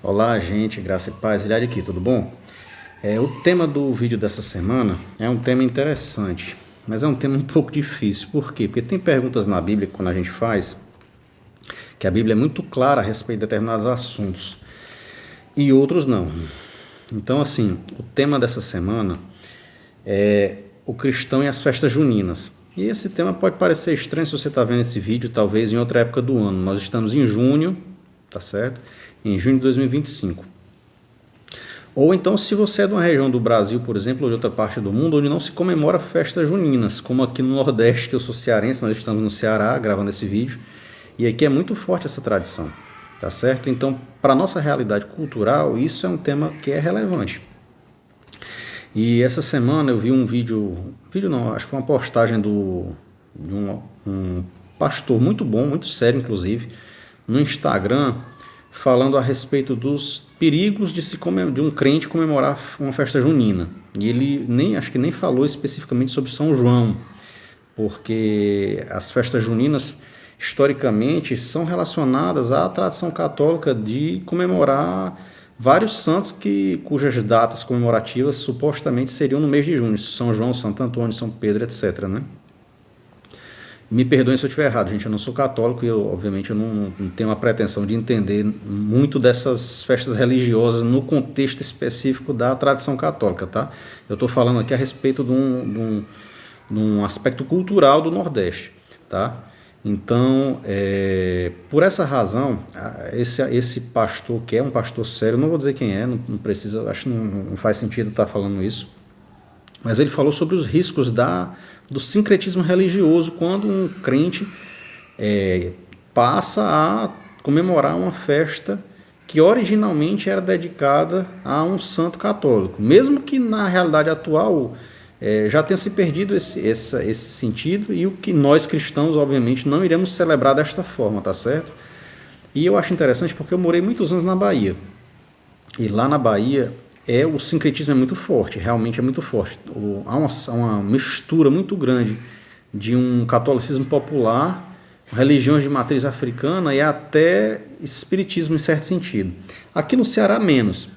Olá, gente, graça e paz, Hilari aqui, tudo bom? O tema do vídeo dessa semana é um tema interessante, mas é um tema um pouco difícil. Por quê? Porque tem perguntas na Bíblia, quando a gente faz, que a Bíblia é muito clara a respeito de determinados assuntos, e outros não. Então, assim, o tema dessa semana é o cristão e as festas juninas. E esse tema pode parecer estranho se você está vendo esse vídeo, talvez em outra época do ano. Nós estamos em junho, tá certo? Em junho de 2025. Ou então, se você é de uma região do Brasil, por exemplo, ou de outra parte do mundo, onde não se comemora festas juninas, como aqui no Nordeste, que eu sou cearense, nós estamos no Ceará gravando esse vídeo, e aqui é muito forte essa tradição, tá certo? Então, para a nossa realidade cultural, isso é um tema que é relevante. E essa semana eu vi um vídeo não, acho que foi uma postagem de um pastor muito bom, muito sério inclusive, no Instagram, falando a respeito dos perigos de um crente comemorar uma festa junina. E ele acho que nem falou especificamente sobre São João, porque as festas juninas, historicamente, são relacionadas à tradição católica de comemorar vários santos cujas datas comemorativas supostamente seriam no mês de junho, São João, Santo Antônio, São Pedro, etc., né? Me perdoem se eu estiver errado, gente, eu não sou católico e obviamente eu não tenho a pretensão de entender muito dessas festas religiosas no contexto específico da tradição católica, tá? Eu estou falando aqui a respeito de um aspecto cultural do Nordeste, tá? Então, por essa razão, esse pastor, que é um pastor sério, não vou dizer quem é, não precisa, acho que não faz sentido estar falando isso, mas ele falou sobre os riscos do sincretismo religioso quando um crente passa a comemorar uma festa que originalmente era dedicada a um santo católico, mesmo que na realidade atual já tenha se perdido esse sentido, e o que nós cristãos obviamente não iremos celebrar desta forma, tá certo? E eu acho interessante porque eu morei muitos anos na Bahia, e lá na Bahia o sincretismo é muito forte, realmente é muito forte. Há uma mistura muito grande de um catolicismo popular, religiões de matriz africana e até espiritismo em certo sentido. Aqui no Ceará, menos.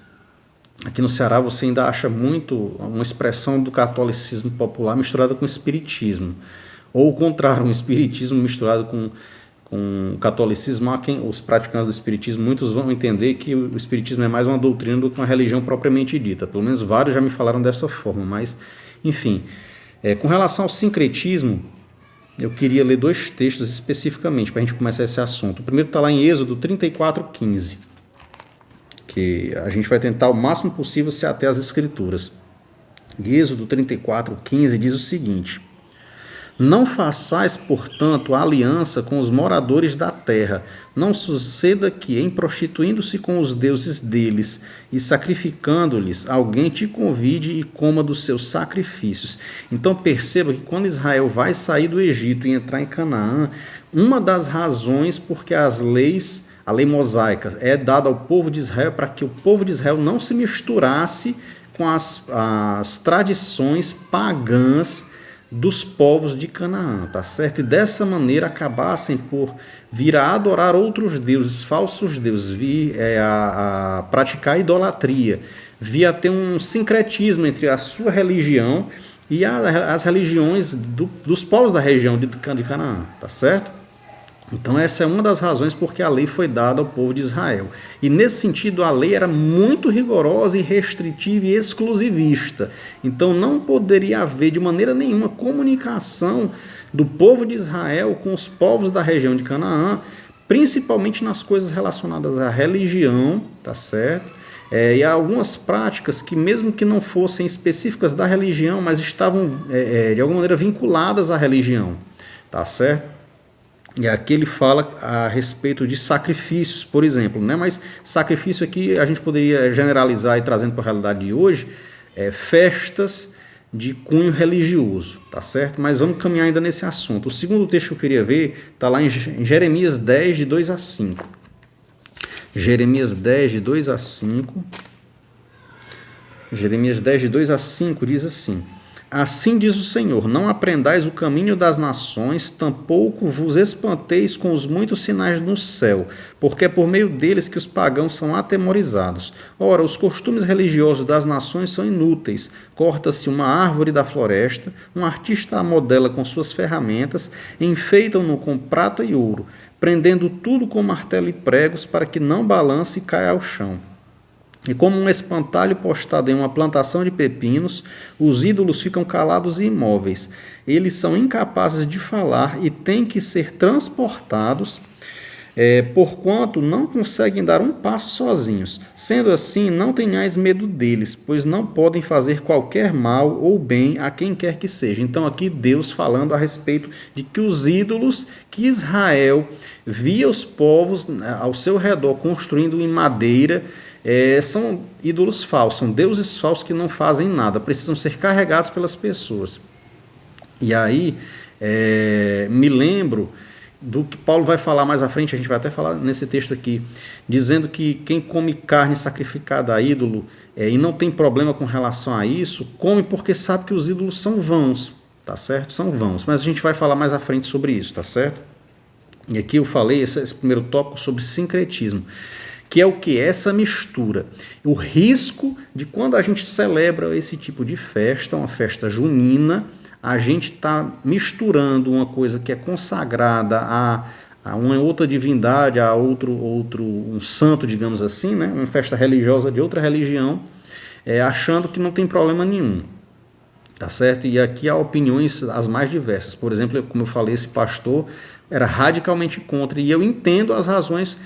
Aqui no Ceará você ainda acha muito uma expressão do catolicismo popular misturada com espiritismo. Ou o contrário, um espiritismo misturado com catolicismo. Os praticantes do espiritismo, muitos vão entender que o espiritismo é mais uma doutrina do que uma religião propriamente dita. Pelo menos vários já me falaram dessa forma, mas enfim. Com relação ao sincretismo, eu queria ler dois textos especificamente para a gente começar esse assunto. O primeiro está lá em Êxodo 34:15, que a gente vai tentar o máximo possível se ater às escrituras. Êxodo 34:15 diz o seguinte: não façais, portanto, aliança com os moradores da terra. Não suceda que, em prostituindo-se com os deuses deles e sacrificando-lhes, alguém te convide e coma dos seus sacrifícios. Então perceba que quando Israel vai sair do Egito e entrar em Canaã, uma das razões porque a lei mosaica é dada ao povo de Israel para que o povo de Israel não se misturasse com as tradições pagãs dos povos de Canaã, tá certo? E dessa maneira acabassem por vir a adorar outros deuses, falsos deuses, vir a praticar idolatria, vir a ter um sincretismo entre a sua religião e as religiões dos povos da região de Canaã, tá certo? Então essa é uma das razões porque a lei foi dada ao povo de Israel. E nesse sentido a lei era muito rigorosa e restritiva e exclusivista. Então não poderia haver de maneira nenhuma comunicação do povo de Israel com os povos da região de Canaã, principalmente nas coisas relacionadas à religião, tá certo? E há algumas práticas que, mesmo que não fossem específicas da religião, mas estavam de alguma maneira vinculadas à religião, tá certo? E aqui ele fala a respeito de sacrifícios, por exemplo, né? Mas sacrifício aqui a gente poderia generalizar e trazendo para a realidade de hoje, festas de cunho religioso, tá certo? Mas vamos caminhar ainda nesse assunto. O segundo texto que eu queria ver está lá em Jeremias 10, de 2 a 5. Jeremias 10, de 2 a 5. Jeremias 10, de 2 a 5 diz assim: Assim diz o Senhor: não aprendais o caminho das nações, tampouco vos espanteis com os muitos sinais no céu, porque é por meio deles que os pagãos são atemorizados. Ora, os costumes religiosos das nações são inúteis. Corta-se uma árvore da floresta, um artista a modela com suas ferramentas, enfeitam-no com prata e ouro, prendendo tudo com martelo e pregos para que não balance e caia ao chão. E como um espantalho postado em uma plantação de pepinos, os ídolos ficam calados e imóveis. Eles são incapazes de falar e têm que ser transportados, porquanto não conseguem dar um passo sozinhos. Sendo assim, não tenhais medo deles, pois não podem fazer qualquer mal ou bem a quem quer que seja. Então aqui Deus falando a respeito de que os ídolos que Israel via os povos ao seu redor construindo em madeira, são ídolos falsos, são deuses falsos que não fazem nada, precisam ser carregados pelas pessoas. E aí, me lembro do que Paulo vai falar mais à frente, a gente vai até falar nesse texto aqui, dizendo que quem come carne sacrificada a ídolo e não tem problema com relação a isso, come porque sabe que os ídolos são vãos, tá certo? São vãos, mas a gente vai falar mais à frente sobre isso, tá certo? E aqui eu falei esse primeiro tópico sobre sincretismo, que é o que? Essa mistura. O risco de quando a gente celebra esse tipo de festa, uma festa junina, a gente está misturando uma coisa que é consagrada a uma outra divindade, a um santo, digamos assim, né? Uma festa religiosa de outra religião, achando que não tem problema nenhum. Tá certo? E aqui há opiniões as mais diversas. Por exemplo, como eu falei, esse pastor era radicalmente contra, e eu entendo as razões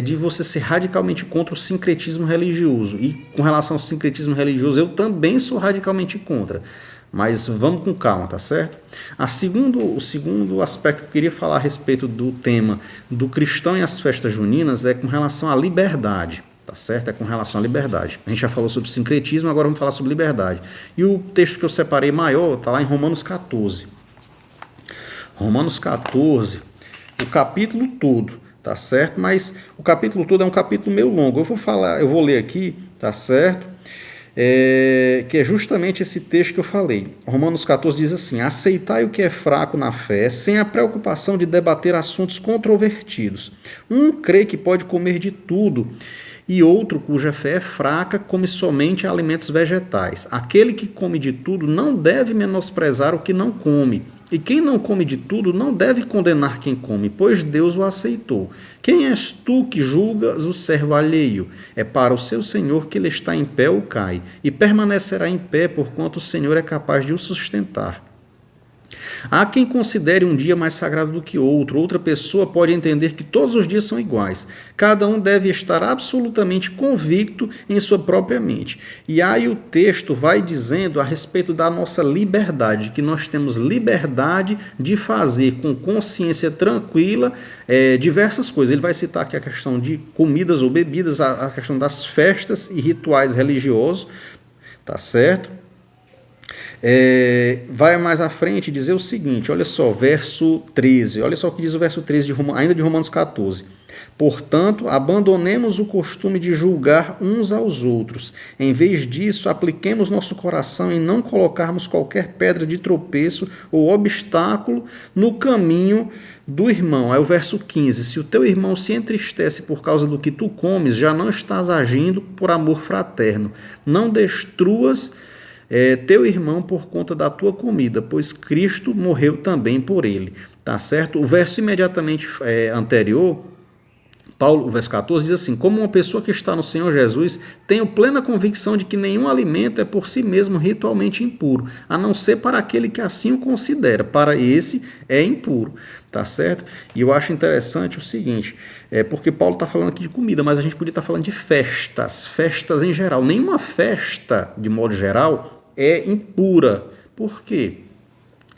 de você ser radicalmente contra o sincretismo religioso. E com relação ao sincretismo religioso, eu também sou radicalmente contra. Mas vamos com calma, tá certo? O segundo aspecto que eu queria falar a respeito do tema do cristão e as festas juninas é com relação à liberdade. Tá certo? É com relação à liberdade. A gente já falou sobre sincretismo, agora vamos falar sobre liberdade. E o texto que eu separei maior está lá em Romanos 14. Romanos 14, o capítulo todo, tá certo? Mas o capítulo todo é um capítulo meio longo. Eu vou ler aqui, tá certo? Que é justamente esse texto que eu falei. Romanos 14 diz assim: aceitai o que é fraco na fé, sem a preocupação de debater assuntos controvertidos. Um crê que pode comer de tudo, e outro, cuja fé é fraca, come somente alimentos vegetais. Aquele que come de tudo não deve menosprezar o que não come. E quem não come de tudo não deve condenar quem come, pois Deus o aceitou. Quem és tu que julgas o servo alheio? É para o seu Senhor que ele está em pé ou cai, e permanecerá em pé, porquanto o Senhor é capaz de o sustentar. Há quem considere um dia mais sagrado do que outro. Outra pessoa pode entender que todos os dias são iguais. Cada um deve estar absolutamente convicto em sua própria mente. E aí o texto vai dizendo a respeito da nossa liberdade, que nós temos liberdade de fazer com consciência tranquila diversas coisas. Ele vai citar aqui a questão de comidas ou bebidas, a questão das festas e rituais religiosos, tá certo? Vai mais à frente dizer o seguinte, olha só, verso 13, olha só o que diz o verso 13, ainda de Romanos 14. Portanto, abandonemos o costume de julgar uns aos outros. Em vez disso, apliquemos nosso coração em não colocarmos qualquer pedra de tropeço ou obstáculo no caminho do irmão. Aí o verso 15, se o teu irmão se entristece por causa do que tu comes, já não estás agindo por amor fraterno. Não destruas teu irmão por conta da tua comida, pois Cristo morreu também por ele, tá certo? O verso imediatamente anterior, Paulo, o verso 14, diz assim: como uma pessoa que está no Senhor Jesus, tenho plena convicção de que nenhum alimento é por si mesmo ritualmente impuro, a não ser para aquele que assim o considera, para esse é impuro, tá certo? E eu acho interessante o seguinte, porque Paulo está falando aqui de comida, mas a gente podia estar falando de festas em geral. Nenhuma festa, de modo geral, é impura. Por quê?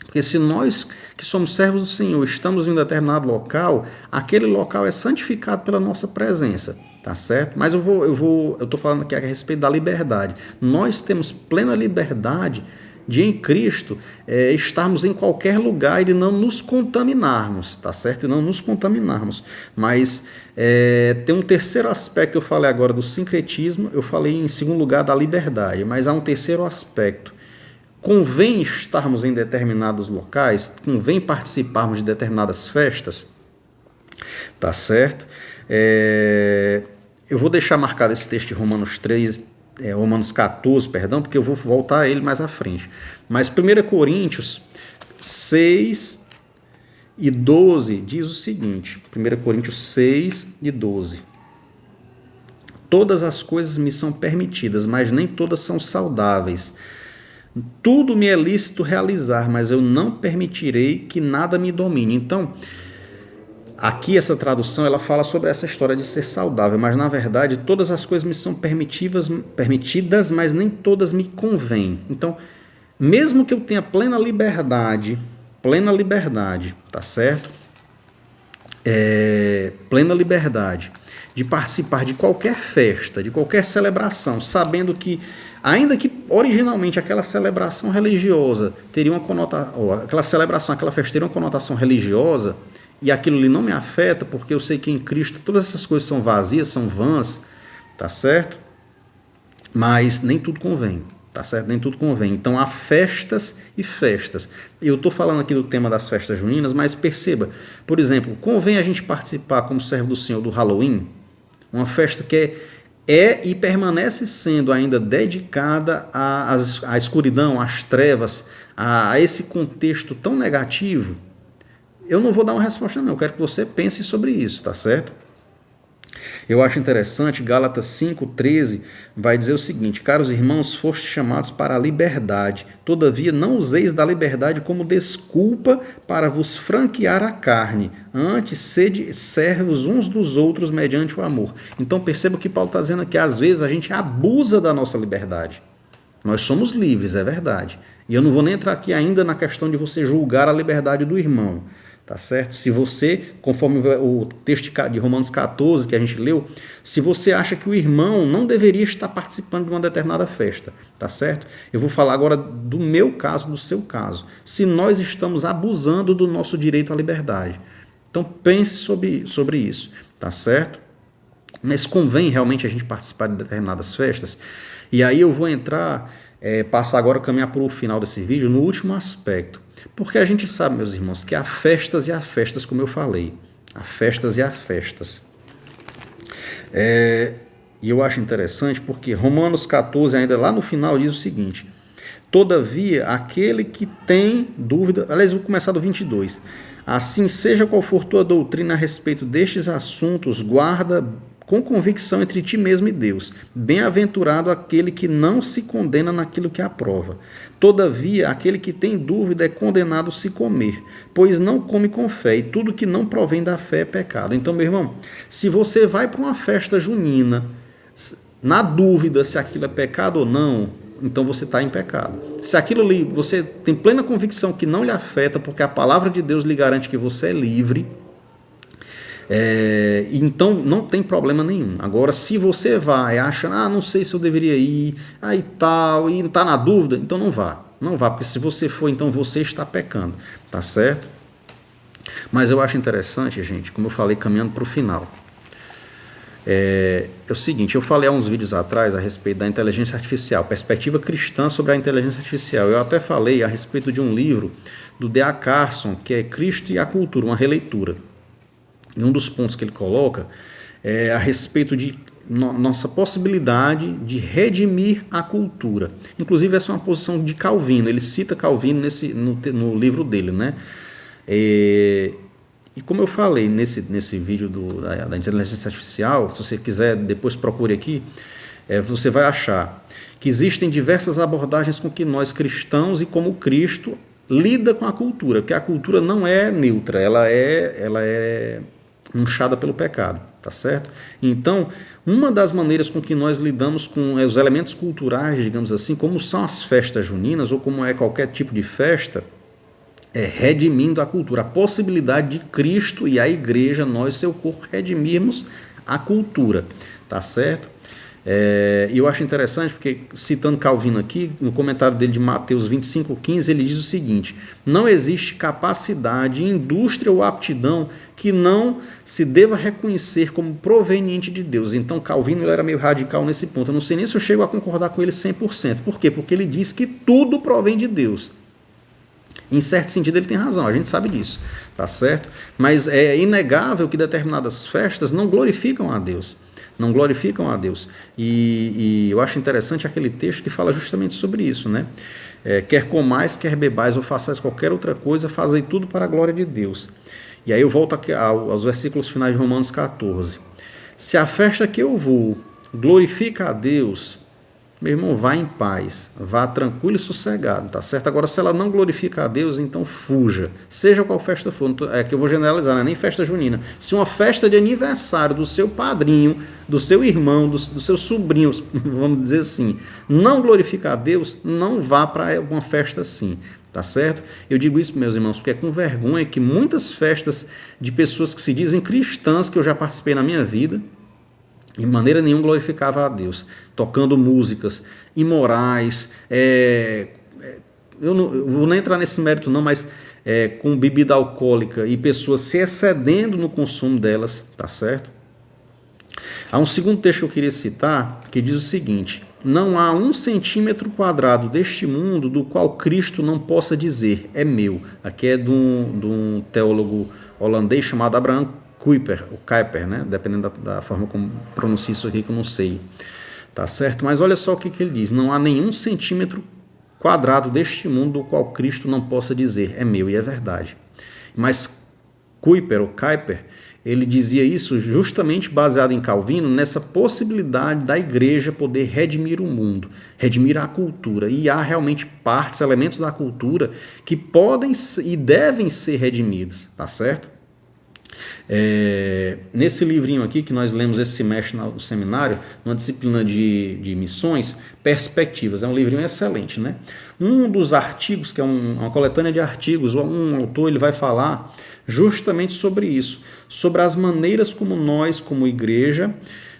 Porque se nós que somos servos do Senhor estamos em um determinado local, aquele local é santificado pela nossa presença, tá certo? Mas eu estou falando aqui a respeito da liberdade. Nós temos plena liberdade de em Cristo estarmos em qualquer lugar e não nos contaminarmos, tá certo? E não nos contaminarmos. Mas tem um terceiro aspecto, eu falei agora do sincretismo, eu falei em segundo lugar da liberdade, mas há um terceiro aspecto. convém estarmos em determinados locais, convém participarmos de determinadas festas, tá certo? Eu vou deixar marcado esse texto de Romanos 14, perdão, porque eu vou voltar a ele mais à frente. Mas 1 Coríntios 6 e 12 diz o seguinte, 1 Coríntios 6 e 12. Todas as coisas me são permitidas, mas nem todas são saudáveis. Tudo me é lícito realizar, mas eu não permitirei que nada me domine. Então, aqui essa tradução ela fala sobre essa história de ser saudável, mas na verdade todas as coisas me são permitidas, mas nem todas me convêm. Então, mesmo que eu tenha plena liberdade, tá certo? Plena liberdade de participar de qualquer festa, de qualquer celebração, sabendo que, ainda que originalmente aquela celebração religiosa teria uma conotação, aquela festa teria uma conotação religiosa, e aquilo ali não me afeta, porque eu sei que em Cristo todas essas coisas são vazias, são vãs, tá certo? Mas nem tudo convém, tá certo? Nem tudo convém. Então há festas e festas. Eu estou falando aqui do tema das festas juninas, mas perceba, por exemplo, convém a gente participar como servo do Senhor do Halloween, uma festa que é e permanece sendo ainda dedicada à escuridão, às trevas, a esse contexto tão negativo. Eu não vou dar uma resposta não, eu quero que você pense sobre isso, tá certo? Eu acho interessante, Gálatas 5,13 vai dizer o seguinte: caros irmãos, fostes chamados para a liberdade, todavia não useis da liberdade como desculpa para vos franquear a carne, antes sede servos uns dos outros mediante o amor. Então perceba que Paulo está dizendo aqui, às vezes a gente abusa da nossa liberdade. Nós somos livres, é verdade. E eu não vou nem entrar aqui ainda na questão de você julgar a liberdade do irmão. Tá certo? Se você, conforme o texto de Romanos 14 que a gente leu, se você acha que o irmão não deveria estar participando de uma determinada festa, tá certo? Eu vou falar agora do meu caso, do seu caso. Se nós estamos abusando do nosso direito à liberdade. Então pense sobre isso, tá certo? Mas convém realmente a gente participar de determinadas festas. E aí eu vou passar agora a caminhar para o final desse vídeo, no último aspecto. Porque a gente sabe, meus irmãos, que há festas e há festas, como eu falei. Há festas e há festas. E eu acho interessante porque Romanos 14, ainda lá no final, diz o seguinte: todavia, aquele que tem dúvida... Aliás, vou começar do 22. Assim, seja qual for tua doutrina a respeito destes assuntos, guarda com convicção entre ti mesmo e Deus. Bem-aventurado aquele que não se condena naquilo que aprova. Todavia, aquele que tem dúvida é condenado se comer, pois não come com fé, e tudo que não provém da fé é pecado. Então, meu irmão, se você vai para uma festa junina, na dúvida se aquilo é pecado ou não, então você está em pecado. Se aquilo ali, você tem plena convicção que não lhe afeta, porque a palavra de Deus lhe garante que você é livre, então não tem problema nenhum. Agora, se você vai achando, não sei se eu deveria ir, aí tal, e está na dúvida, então não vá, porque se você for, então você está pecando, tá certo? Mas eu acho interessante, gente, como eu falei, caminhando para o final, é o seguinte: eu falei há uns vídeos atrás a respeito da inteligência artificial, perspectiva cristã sobre a inteligência artificial. Eu até falei a respeito de um livro do D.A. Carson, que é Cristo e a Cultura, uma releitura. E um dos pontos que ele coloca é a respeito de nossa possibilidade de redimir a cultura. Inclusive, essa é uma posição de Calvino. Ele cita Calvino no livro dele, né? E como eu falei nesse vídeo da inteligência artificial, se você quiser, depois procure aqui, você vai achar que existem diversas abordagens com que nós cristãos e como Cristo lida com a cultura, porque a cultura não é neutra, ela é manchada pelo pecado, tá certo? Então, uma das maneiras com que nós lidamos com os elementos culturais, digamos assim, como são as festas juninas, ou como é qualquer tipo de festa, é redimindo a cultura, a possibilidade de Cristo e a igreja, nós, seu corpo, redimirmos a cultura, tá certo? E eu acho interessante porque, citando Calvino aqui, no comentário dele de Mateus 25:15, ele diz o seguinte: não existe capacidade, indústria ou aptidão que não se deva reconhecer como proveniente de Deus. Então Calvino ele era meio radical nesse ponto. Eu não sei nem se eu chego a concordar com ele 100%. Por quê? Porque ele diz que tudo provém de Deus. Em certo sentido ele tem razão, a gente sabe disso, tá certo? Mas é inegável que determinadas festas não glorificam a Deus. Não glorificam a Deus. E eu acho interessante aquele texto que fala justamente sobre isso, né? Quer comais, quer bebais ou façais qualquer outra coisa, fazei tudo para a glória de Deus. E aí eu volto aqui aos versículos finais de Romanos 14. Se a festa que eu vou glorifica a Deus, meu irmão, vá em paz, vá tranquilo e sossegado, tá certo? Agora, se ela não glorifica a Deus, então fuja, seja qual festa for. É que eu vou generalizar, não é nem festa junina. Se uma festa de aniversário do seu padrinho, do seu irmão, dos seus sobrinhos, vamos dizer assim, não glorifica a Deus, não vá para uma festa assim. Tá certo? Eu digo isso, meus irmãos, porque é com vergonha que muitas festas de pessoas que se dizem cristãs, que eu já participei na minha vida, de maneira nenhuma glorificava a Deus, tocando músicas imorais, eu não vou nem entrar nesse mérito não, mas com bebida alcoólica e pessoas se excedendo no consumo delas, tá certo? Há um segundo texto que eu queria citar, que diz o seguinte: não há 1 centímetro quadrado deste mundo do qual Cristo não possa dizer, é meu. Aqui é de um teólogo holandês chamado Abraham Kuyper, né? Dependendo da forma como pronuncia isso aqui, que eu não sei. Tá certo? Mas olha só o que ele diz: não há nenhum centímetro quadrado deste mundo do qual Cristo não possa dizer, é meu, e é verdade. Mas Kuyper, ele dizia isso justamente baseado em Calvino, nessa possibilidade da igreja poder redimir o mundo, redimir a cultura. E há realmente partes, elementos da cultura que podem e devem ser redimidos, tá certo? Nesse livrinho aqui que nós lemos esse semestre no seminário, numa disciplina de missões, Perspectivas, é um livrinho excelente, né? Um dos artigos, que é uma coletânea de artigos, um autor ele vai falar justamente sobre isso, sobre as maneiras como nós, como igreja,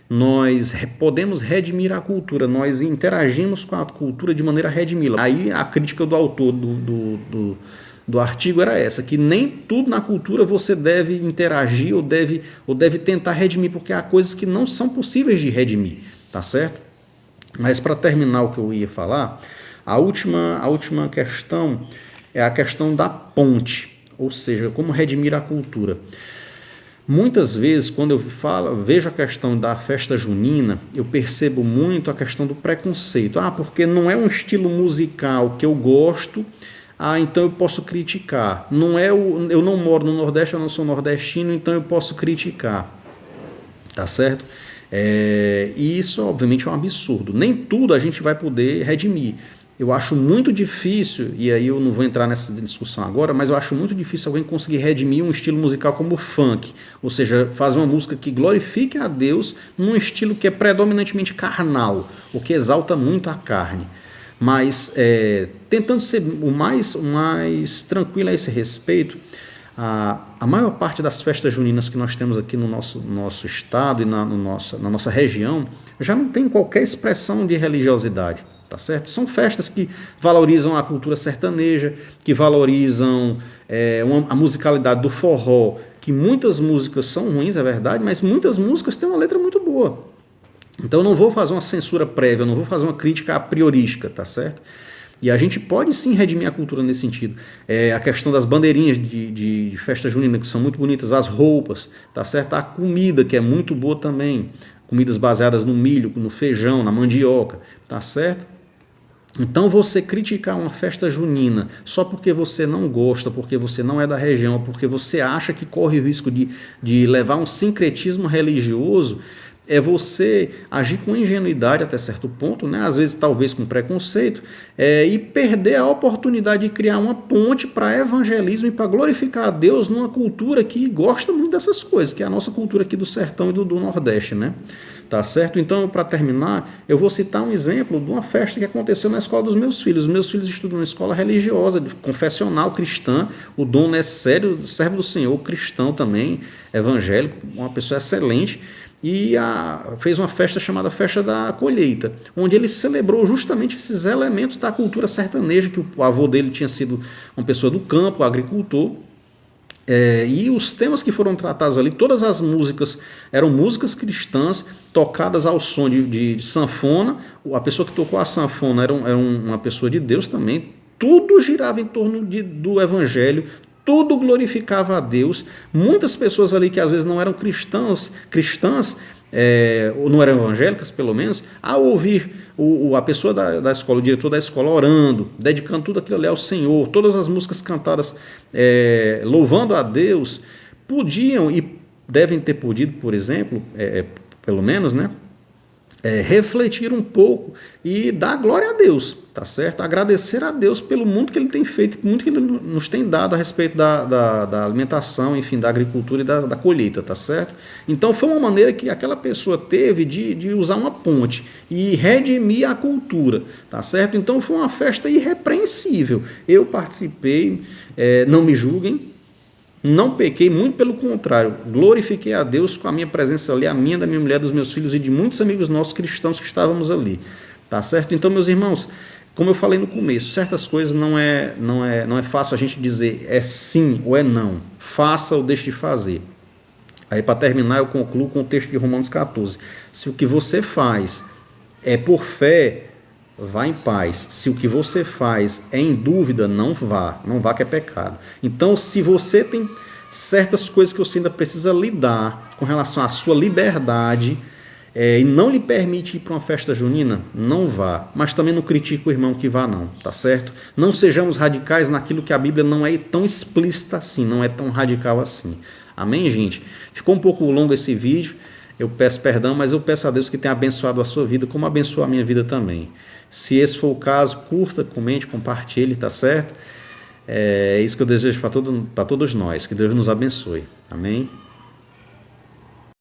nós podemos redimir a cultura, nós interagimos com a cultura de maneira a redimi-la. Aí a crítica do autor do artigo era essa, que nem tudo na cultura você deve interagir ou deve tentar redimir, porque há coisas que não são possíveis de redimir, tá certo? Mas para terminar o que eu ia falar, a última questão é a questão da ponte, ou seja, como redimir a cultura. Muitas vezes, quando eu vejo a questão da festa junina, eu percebo muito a questão do preconceito. Porque não é um estilo musical que eu gosto, então eu posso criticar. Eu não moro no Nordeste, eu não sou nordestino, então eu posso criticar. Tá certo? E isso, obviamente, é um absurdo. Nem tudo a gente vai poder redimir. Eu acho muito difícil, e aí eu não vou entrar nessa discussão agora, mas eu acho muito difícil alguém conseguir redimir um estilo musical como o funk, ou seja, fazer uma música que glorifique a Deus num estilo que é predominantemente carnal, o que exalta muito a carne. Mas, tentando ser o mais tranquilo a esse respeito, a maior parte das festas juninas que nós temos aqui no nosso estado e na nossa região já não tem qualquer expressão de religiosidade. Tá certo? São festas que valorizam a cultura sertaneja, que valorizam a musicalidade do forró, que muitas músicas são ruins, é verdade, mas muitas músicas têm uma letra muito boa. Então eu não vou fazer uma censura prévia, eu não vou fazer uma crítica a priorística, tá certo? E a gente pode sim redimir a cultura nesse sentido. A questão das bandeirinhas de festa junina, que são muito bonitas, as roupas, tá certo? A comida, que é muito boa também, comidas baseadas no milho, no feijão, na mandioca, tá certo? Então você criticar uma festa junina só porque você não gosta, porque você não é da região, porque você acha que corre o risco de levar um sincretismo religioso, é você agir com ingenuidade até certo ponto, né? Às vezes talvez com preconceito, e perder a oportunidade de criar uma ponte para evangelismo e para glorificar a Deus numa cultura que gosta muito dessas coisas, que é a nossa cultura aqui do sertão e do Nordeste, né? Tá certo? Então, para terminar, eu vou citar um exemplo de uma festa que aconteceu na escola dos meus filhos. Os meus filhos estudam numa escola religiosa, confessional, cristã. O dono é sério, servo do Senhor, cristão também, evangélico, uma pessoa excelente. e fez uma festa chamada Festa da Colheita, onde ele celebrou justamente esses elementos da cultura sertaneja, que o avô dele tinha sido uma pessoa do campo, agricultor. E os temas que foram tratados ali, todas as músicas eram músicas cristãs tocadas ao som de sanfona. A pessoa que tocou a sanfona era uma pessoa de Deus também. Tudo girava em torno do evangelho, tudo glorificava a Deus. Muitas pessoas ali que às vezes não eram cristãs, ou não eram evangélicas pelo menos, ao ouvir a pessoa da escola, o diretor da escola orando, dedicando tudo aquilo ali ao Senhor, todas as músicas cantadas louvando a Deus, podiam e devem ter podido, por exemplo, pelo menos, né, refletir um pouco e dar glória a Deus, tá certo? Agradecer a Deus pelo muito que Ele tem feito, muito que Ele nos tem dado a respeito da alimentação, enfim, da agricultura e da colheita, tá certo? Então foi uma maneira que aquela pessoa teve de usar uma ponte e redimir a cultura, tá certo? Então foi uma festa irrepreensível. Eu participei, não me julguem, não pequei, muito pelo contrário, glorifiquei a Deus com a minha presença ali, a minha, da minha mulher, dos meus filhos e de muitos amigos nossos cristãos que estávamos ali, tá certo? Então, meus irmãos, como eu falei no começo, certas coisas não é fácil a gente dizer é sim ou é não, faça ou deixe de fazer. Aí, para terminar, eu concluo com o texto de Romanos 14. Se o que você faz é por fé, vá em paz. Se o que você faz é em dúvida, não vá que é pecado. Então, se você tem certas coisas que você ainda precisa lidar com relação à sua liberdade e não lhe permite ir para uma festa junina, não vá. Mas também não critique o irmão que vá não, tá certo? Não sejamos radicais naquilo que a Bíblia não é tão explícita assim, não é tão radical assim. Amém, gente? Ficou um pouco longo esse vídeo, eu peço perdão, mas eu peço a Deus que tenha abençoado a sua vida, como abençoou a minha vida também. Se esse for o caso, curta, comente, compartilhe, tá certo? É isso que eu desejo para todos nós. Que Deus nos abençoe. Amém?